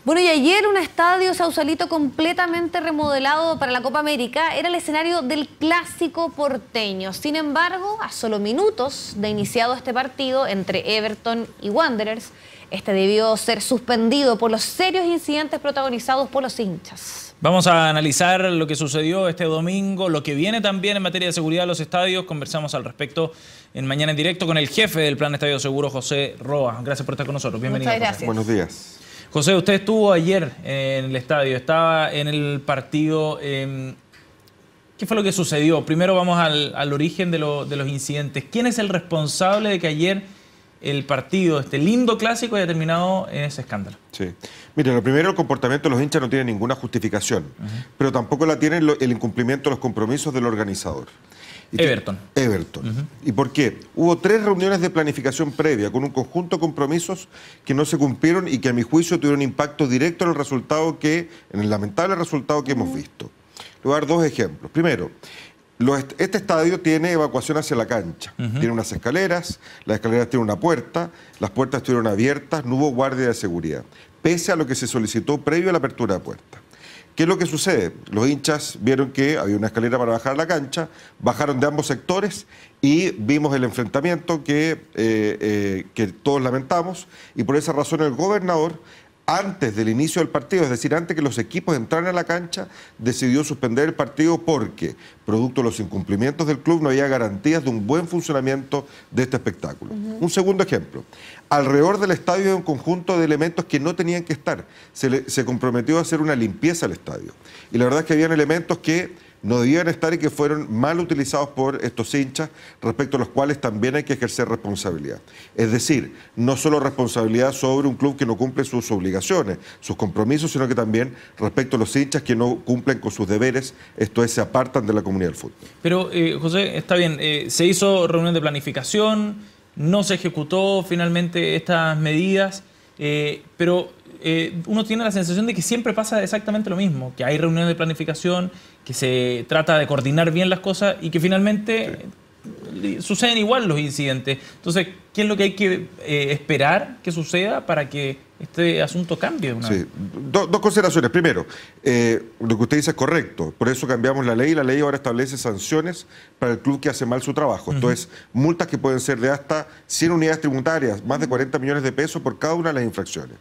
Bueno, y ayer un estadio Sausalito completamente remodelado para la Copa América era el escenario del clásico porteño. Sin embargo, a solo minutos de iniciado este partido entre Everton y Wanderers, este debió ser suspendido por los serios incidentes protagonizados por los hinchas. Vamos a analizar lo que sucedió este domingo, lo que viene también en materia de seguridad de los estadios. Conversamos al respecto en Mañana en Directo con el jefe del Plan Estadio Seguro, José Roa. Gracias por estar con nosotros. Bienvenido. Muchas gracias. Buenos días. José, usted estuvo ayer en el estadio, estaba en el partido. ¿Qué fue lo que sucedió? Primero vamos al origen de los incidentes. ¿Quién es el responsable de que ayer el partido, este lindo clásico, haya terminado en ese escándalo? Sí. Mire, lo primero, el comportamiento de los hinchas no tiene ninguna justificación, pero tampoco la tiene el incumplimiento de los compromisos del organizador. Everton. ¿Y por qué? Hubo 3 reuniones de planificación previa con un conjunto de compromisos que no se cumplieron y que a mi juicio tuvieron impacto directo en el resultado en el lamentable resultado que hemos visto. Le voy a dar 2 ejemplos. Primero, este estadio tiene evacuación hacia la cancha. Tiene unas escaleras, las escaleras tienen una puerta, las puertas estuvieron abiertas, no hubo guardia de seguridad, pese a lo que se solicitó previo a la apertura de puertas. ¿Qué es lo que sucede? Los hinchas vieron que había una escalera para bajar a la cancha, bajaron de ambos sectores y vimos el enfrentamiento que todos lamentamos, y por esa razón el gobernador, antes del inicio del partido, es decir, antes que los equipos entraran a la cancha, decidió suspender el partido porque, producto de los incumplimientos del club, no había garantías de un buen funcionamiento de este espectáculo. Un segundo ejemplo. Alrededor del estadio hay un conjunto de elementos que no tenían que estar. Se comprometió a hacer una limpieza al estadio. Y la verdad es que habían elementos que no debían estar y que fueron mal utilizados por estos hinchas, respecto a los cuales también hay que ejercer responsabilidad. Es decir, no solo responsabilidad sobre un club que no cumple sus obligaciones, sus compromisos, sino que también respecto a los hinchas que no cumplen con sus deberes, esto es, se apartan de la comunidad del fútbol. Pero, José, está bien, se hizo reunión de planificación, no se ejecutó finalmente estas medidas, pero uno tiene la sensación de que siempre pasa exactamente lo mismo, que hay reuniones de planificación, que se trata de coordinar bien las cosas y que finalmente suceden igual los incidentes. Entonces, ¿qué es lo que hay que esperar que suceda para que este asunto cambie? Sí. Dos consideraciones. Primero, lo que usted dice es correcto. Por eso cambiamos la ley. La ley ahora establece sanciones para el club que hace mal su trabajo. Esto es, multas que pueden ser de hasta 100 unidades tributarias, más de 40 millones de pesos por cada una de las infracciones.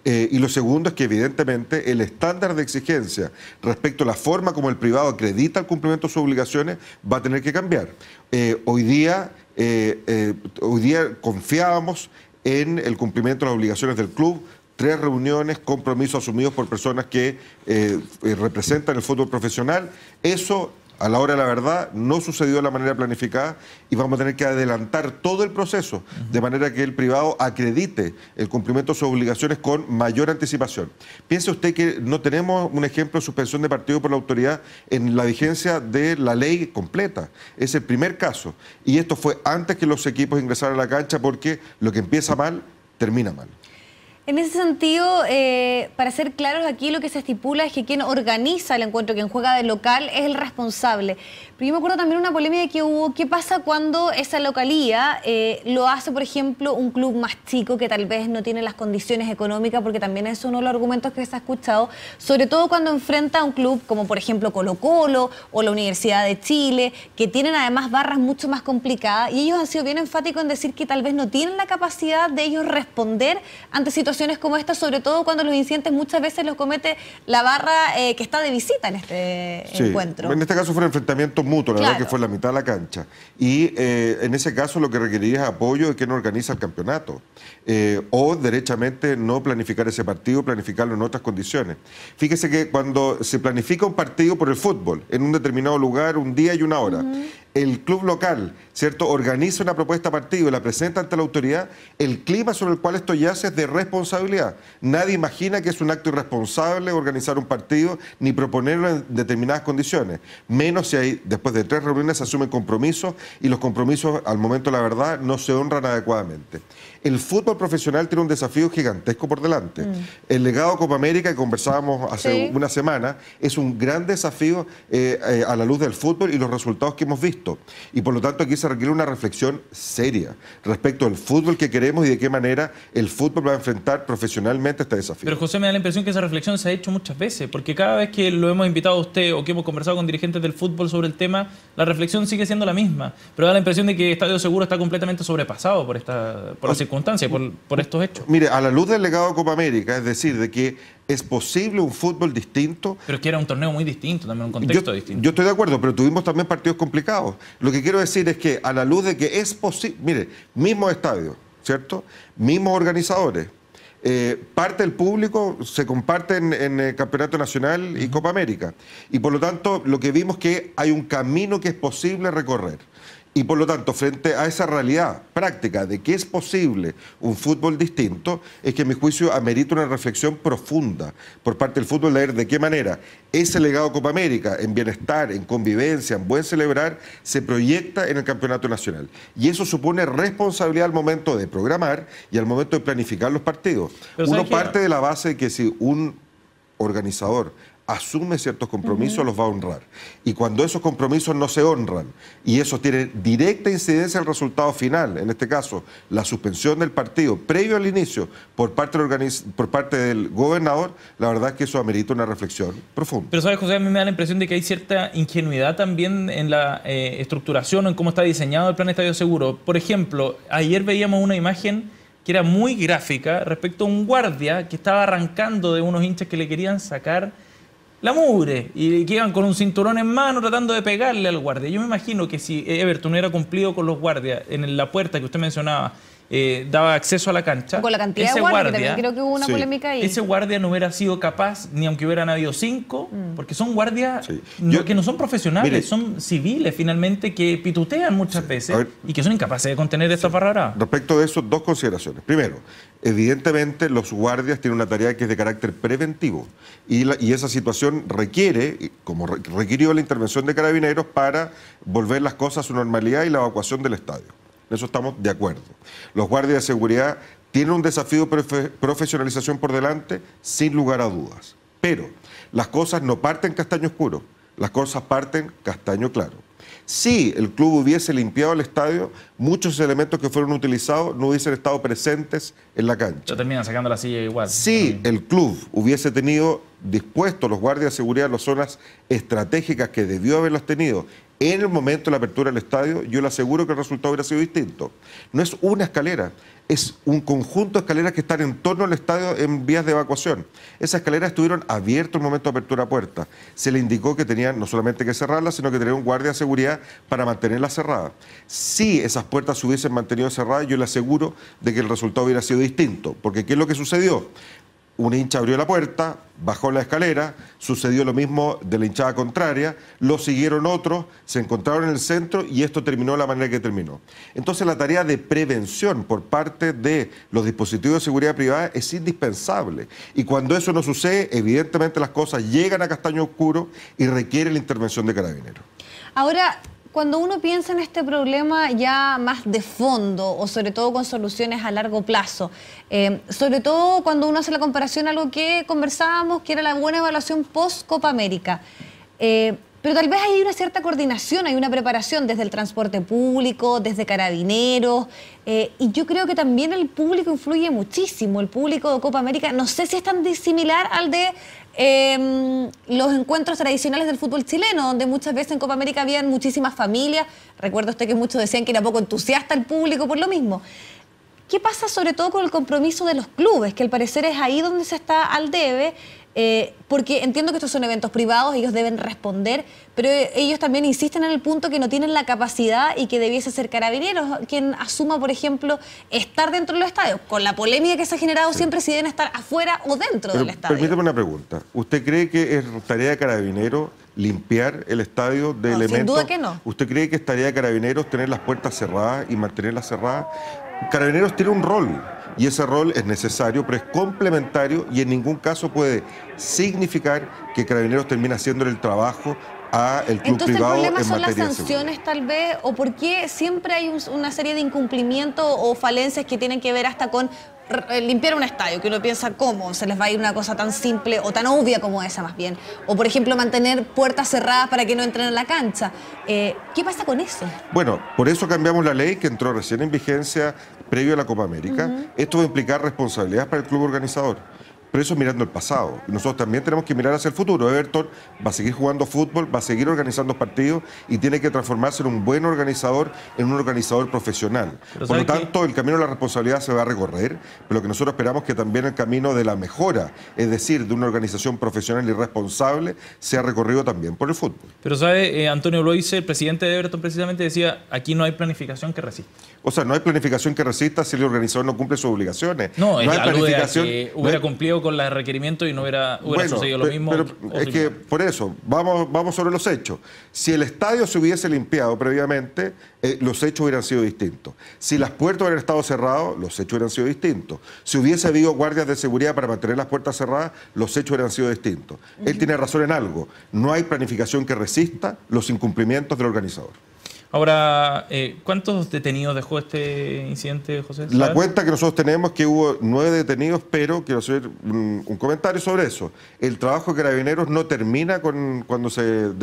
Y lo segundo es que evidentemente el estándar de exigencia respecto a la forma como el privado acredita el cumplimiento de sus obligaciones va a tener que cambiar. Hoy día confiábamos en el cumplimiento de las obligaciones del club. 3 reuniones, compromisos asumidos por personas que representan el fútbol profesional. Eso, a la hora de la verdad, no sucedió de la manera planificada y vamos a tener que adelantar todo el proceso de manera que el privado acredite el cumplimiento de sus obligaciones con mayor anticipación. Piense usted que no tenemos un ejemplo de suspensión de partido por la autoridad en la vigencia de la ley completa. Es el primer caso. Y esto fue antes que los equipos ingresaran a la cancha, porque lo que empieza mal, termina mal. En ese sentido, para ser claros, aquí lo que se estipula es que quien organiza el encuentro, quien juega de local, es el responsable. Pero yo me acuerdo también una polémica que hubo. ¿Qué pasa cuando esa localía lo hace, por ejemplo, un club más chico que tal vez no tiene las condiciones económicas? Porque también es uno de los argumentos que se ha escuchado, sobre todo cuando enfrenta a un club como, por ejemplo, Colo-Colo o la Universidad de Chile, que tienen además barras mucho más complicadas, y ellos han sido bien enfáticos en decir que tal vez no tienen la capacidad de ellos responder ante situaciones como esta, sobre todo cuando los incidentes muchas veces los comete la barra que está de visita en este encuentro. En este caso fue un enfrentamiento mutuo, la verdad que fue la mitad de la cancha. Y en ese caso lo que requeriría es apoyo de quien organiza el campeonato. O derechamente no planificar ese partido, planificarlo en otras condiciones. Fíjese que cuando se planifica un partido por el fútbol, en un determinado lugar, un día y una hora, el club local, ¿cierto?, organiza una propuesta de partido y la presenta ante la autoridad, el clima sobre el cual esto yace es de responsabilidad. Nadie imagina que es un acto irresponsable organizar un partido ni proponerlo en determinadas condiciones. Menos si hay, después de 3 reuniones, se asumen compromisos y los compromisos, al momento de la verdad, no se honran adecuadamente. El fútbol profesional tiene un desafío gigantesco por delante. El legado Copa América, que conversábamos hace una semana, es un gran desafío a la luz del fútbol y los resultados que hemos visto. distinto. Y por lo tanto aquí se requiere una reflexión seria respecto al fútbol que queremos y de qué manera el fútbol va a enfrentar profesionalmente este desafío. Pero José, me da la impresión que esa reflexión se ha hecho muchas veces, porque cada vez que lo hemos invitado a usted o que hemos conversado con dirigentes del fútbol sobre el tema, la reflexión sigue siendo la misma. Pero da la impresión de que Estadio Seguro está completamente sobrepasado por las circunstancias, por estos hechos. Mire, a la luz del legado de Copa América, es decir, de que es posible un fútbol distinto. Pero es que era un torneo muy distinto, también un contexto distinto. Yo estoy de acuerdo, pero tuvimos también partidos complicados. Lo que quiero decir es que a la luz de que es posible, mire, mismo estadio, ¿cierto? Mismos organizadores. Parte del público se comparte en el Campeonato Nacional y Copa América. Y por lo tanto, lo que vimos es que hay un camino que es posible recorrer. Y por lo tanto, frente a esa realidad práctica de que es posible un fútbol distinto, es que a mi juicio amerita una reflexión profunda por parte del fútbol de ver de qué manera ese legado Copa América, en bienestar, en convivencia, en buen celebrar, se proyecta en el Campeonato Nacional. Y eso supone responsabilidad al momento de programar y al momento de planificar los partidos. Uno parte de la base de que si un organizador asume ciertos compromisos, los va a honrar. Y cuando esos compromisos no se honran, y eso tiene directa incidencia en el resultado final, en este caso, la suspensión del partido previo al inicio por parte del gobernador, la verdad es que eso amerita una reflexión profunda. Pero sabes, José, a mí me da la impresión de que hay cierta ingenuidad también en la estructuración o en cómo está diseñado el plan Estadio Seguro. Por ejemplo, ayer veíamos una imagen que era muy gráfica respecto a un guardia que estaba arrancando de unos hinchas que le querían sacar la mugre y que iban con un cinturón en mano tratando de pegarle al guardia. Yo me imagino que si Everton hubiera cumplido con los guardias en la puerta que usted mencionaba, daba acceso a la cancha. Con la cantidad de guardias, que también creo que hubo una polémica ahí. Ese guardia no hubiera sido capaz, ni aunque hubieran habido 5, porque son guardias que no son profesionales, mire, son civiles finalmente que pitutean muchas veces y que son incapaces de contener esta parrada. Respecto de eso, dos consideraciones. Primero, evidentemente los guardias tienen una tarea que es de carácter preventivo y esa situación requiere, como requirió la intervención de Carabineros para volver las cosas a su normalidad y la evacuación del estadio. En eso estamos de acuerdo. Los guardias de seguridad tienen un desafío de profesionalización por delante, sin lugar a dudas. Pero las cosas no parten castaño oscuro, las cosas parten castaño claro. Si el club hubiese limpiado el estadio, muchos elementos que fueron utilizados no hubiesen estado presentes en la cancha. Ya terminan sacando la silla igual. Si el club hubiese tenido dispuestos los guardias de seguridad en las zonas estratégicas que debió haberlas tenido en el momento de la apertura del estadio, yo le aseguro que el resultado hubiera sido distinto. No es una escalera, es un conjunto de escaleras que están en torno al estadio en vías de evacuación. Esas escaleras estuvieron abiertas en el momento de apertura a puerta. Se le indicó que tenían no solamente que cerrarlas, sino que tenían un guardia de seguridad para mantenerlas cerradas. Si esas puertas se hubiesen mantenido cerradas, yo le aseguro de que el resultado hubiera sido distinto. Porque ¿qué es lo que sucedió? Un hincha abrió la puerta, bajó la escalera, sucedió lo mismo de la hinchada contraria, lo siguieron otros, se encontraron en el centro y esto terminó de la manera que terminó. Entonces la tarea de prevención por parte de los dispositivos de seguridad privada es indispensable. Y cuando eso no sucede, evidentemente las cosas llegan a castaño oscuro y requieren la intervención de Carabineros. Ahora, cuando uno piensa en este problema ya más de fondo o sobre todo con soluciones a largo plazo, sobre todo cuando uno hace la comparación a algo que conversábamos, que era la buena evaluación post-Copa América, pero tal vez hay una cierta coordinación, hay una preparación desde el transporte público, desde Carabineros, y yo creo que también el público influye muchísimo. El público de Copa América, no sé si es tan similar al de los encuentros tradicionales del fútbol chileno, donde muchas veces en Copa América habían muchísimas familias. Recuerda usted que muchos decían que era poco entusiasta el público por lo mismo. ¿Qué pasa sobre todo con el compromiso de los clubes? Que al parecer es ahí donde se está al debe, porque entiendo que estos son eventos privados, ellos deben responder, pero ellos también insisten en el punto que no tienen la capacidad y que debiese ser Carabineros quien asuma, por ejemplo, estar dentro de los estadios. Con la polémica que se ha generado siempre si deben estar afuera o dentro del estadio. Permítame una pregunta. ¿Usted cree que es tarea de Carabineros limpiar el estadio de elementos? Sin duda que no. ¿Usted cree que es tarea de Carabineros tener las puertas cerradas y mantenerlas cerradas? Carabineros tiene un rol y ese rol es necesario, pero es complementario y en ningún caso puede significar que Carabineros termine haciéndole el trabajo al club privado en materia de seguridad. ¿Entonces el problema son las sanciones tal vez? ¿O por qué siempre hay una serie de incumplimientos o falencias que tienen que ver hasta con limpiar un estadio, que uno piensa cómo se les va a ir una cosa tan simple o tan obvia como esa más bien. O por ejemplo mantener puertas cerradas para que no entren a la cancha. ¿Qué pasa con eso? Bueno, por eso cambiamos la ley que entró recién en vigencia previo a la Copa América. Esto va a implicar responsabilidad para el club organizador. Pero eso es mirando el pasado. Nosotros también tenemos que mirar hacia el futuro. Everton va a seguir jugando fútbol, va a seguir organizando partidos y tiene que transformarse en un buen organizador, en un organizador profesional. Por lo tanto, el camino de la responsabilidad se va a recorrer, pero lo que nosotros esperamos es que también el camino de la mejora, es decir, de una organización profesional y responsable, sea recorrido también por el fútbol. Pero sabe, Antonio Bloise, el presidente de Everton precisamente decía, aquí no hay planificación que resista. O sea, no hay planificación que resista si el organizador no cumple sus obligaciones. No hay planificación que hubiera cumplido con los requerimientos y no hubiera sucedido lo mismo. Pero es que por eso, vamos sobre los hechos. Si el estadio se hubiese limpiado previamente, los hechos hubieran sido distintos. Si las puertas hubieran estado cerradas, los hechos hubieran sido distintos. Si hubiese habido guardias de seguridad para mantener las puertas cerradas, los hechos hubieran sido distintos. Él tiene razón en algo. No hay planificación que resista los incumplimientos del organizador. Ahora, ¿cuántos detenidos dejó este incidente, José? ¿Sabes? La cuenta que nosotros tenemos es que hubo 9 detenidos, pero quiero hacer un comentario sobre eso. El trabajo de Carabineros no termina cuando se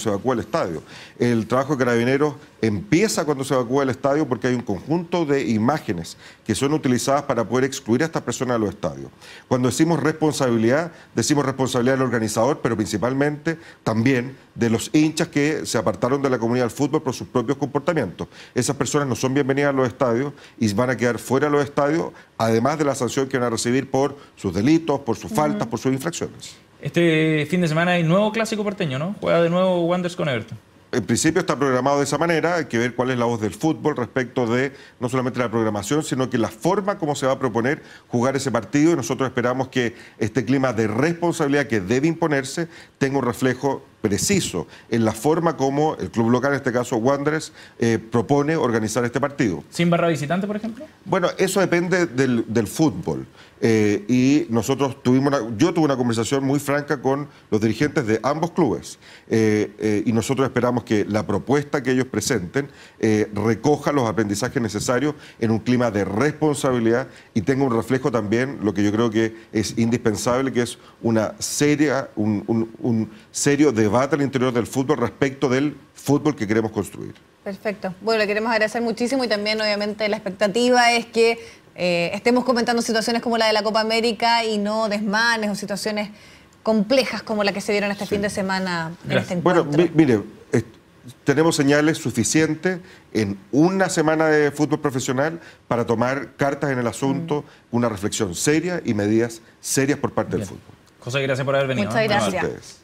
evacúa el estadio. El trabajo de Carabineros empieza cuando se evacúa el estadio porque hay un conjunto de imágenes que son utilizadas para poder excluir a estas personas de los estadios. Cuando decimos responsabilidad del organizador, pero principalmente también de los hinchas que se apartaron de la comunidad del fútbol por sus propios comportamientos. Esas personas no son bienvenidas a los estadios y van a quedar fuera de los estadios, además de la sanción que van a recibir por sus delitos, por sus faltas, por sus infracciones. Este fin de semana hay nuevo clásico porteño, ¿no? Juega de nuevo Wanderers con Everton. En principio está programado de esa manera, hay que ver cuál es la voz del fútbol respecto de no solamente la programación, sino que la forma como se va a proponer jugar ese partido, y nosotros esperamos que este clima de responsabilidad que debe imponerse tenga un reflejo preciso en la forma como el club local, en este caso Wanderers, propone organizar este partido. ¿Sin barra visitante, por ejemplo? Bueno, eso depende del fútbol. Y nosotros yo tuve una conversación muy franca con los dirigentes de ambos clubes y nosotros esperamos que la propuesta que ellos presenten recoja los aprendizajes necesarios en un clima de responsabilidad y tenga un reflejo también, lo que yo creo que es indispensable, que es un serio debate al interior del fútbol respecto del fútbol que queremos construir. Perfecto. Bueno, le queremos agradecer muchísimo y también obviamente la expectativa es que estemos comentando situaciones como la de la Copa América y no desmanes o situaciones complejas como la que se dieron este fin de semana en este encuentro. Bueno, mire, tenemos señales suficientes en una semana de fútbol profesional para tomar cartas en el asunto, una reflexión seria y medidas serias por parte del fútbol. José, gracias por haber venido. Muchas gracias.